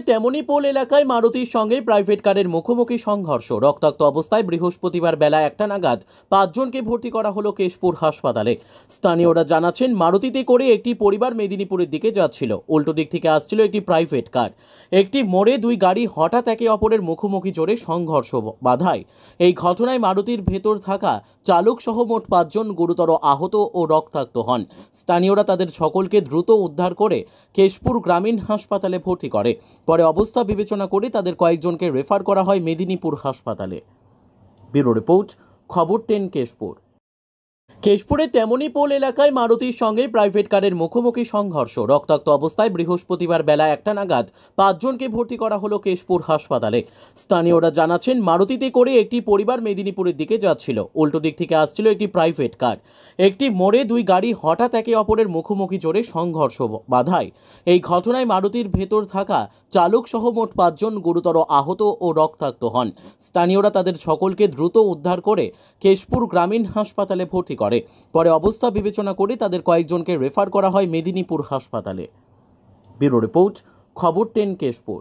তেমনি পোল এলাকায় মারুতির সঙ্গে প্রাইভেট কারের মুখোমুখি সংঘর্ষ। রক্তাক্ত অবস্থায় বৃহস্পতিবার বেলা 1টা নাগাদ 5 জনকে ভর্তি করা হলো কেশপুর হাসপাতালে। স্থানীয়রা জানাচ্ছেন, মারুতিতে করে একটি পরিবার মেদিনীপুরের দিকে যাচ্ছিল। উল্টো দিক থেকে আসছিল একটি প্রাইভেট কার। একটি মোড়ে দুই গাড়ি হঠাৎ একে অপরের মুখোমুখি জোরে সংঘর্ষ বাধায়। এই ঘটনায় মারুতির ভেতর থাকা চালক সহ মোট 5 জন গুরুতর আহত ও রক্তাক্ত হন। স্থানীয়রা তাদের সকলকে দ্রুত উদ্ধার করে কেশপুর গ্রামীণ হাসপাতালে ভর্তি করে। পরে অবস্থা বিবেচনা করে তাদের কয়েকজনকে রেফার করা হয় মেদিনীপুর হাসপাতালে। ব্যুরো রিপোর্ট, খবর 10 কেশপুর। কেশপুরে তেমনি পোল এলাকায় মারুতির সঙ্গে প্রাইভেট কারের মুখোমুখি সংঘর্ষ। রক্তাক্ত অবস্থায় বৃহস্পতিবার বেলা 1টা নাগাদ 5 জনকে ভর্তি করা হলো কেশপুর হাসপাতালে। স্থানীয়রা জানাচ্ছেন, মারুতিতে করে একটি পরিবার মেদিনীপুরের দিকে যাচ্ছিল। উল্টো দিক থেকে আসছিল একটি প্রাইভেট কার। একটি মোড়ে দুই গাড়ি হঠাৎ একে অপরের মুখোমুখি জোরে সংঘর্ষ বাধায়। এই ঘটনায় মারুতির ভেতর থাকা চালক সহ মোট 5 জন গুরুতর আহত ও রক্তাক্ত হন। স্থানীয়রা তাদের সকলকে দ্রুত উদ্ধার করে কেশপুর গ্রামীণ হাসপাতালে ভর্তি করে। পরে অবস্থা বিবেচনা করে তাদের কয়েকজনকে রেফার করা হয় মেদিনীপুর হাসপাতালে। ব্যুরো রিপোর্ট, খবর 10 কেশপুর।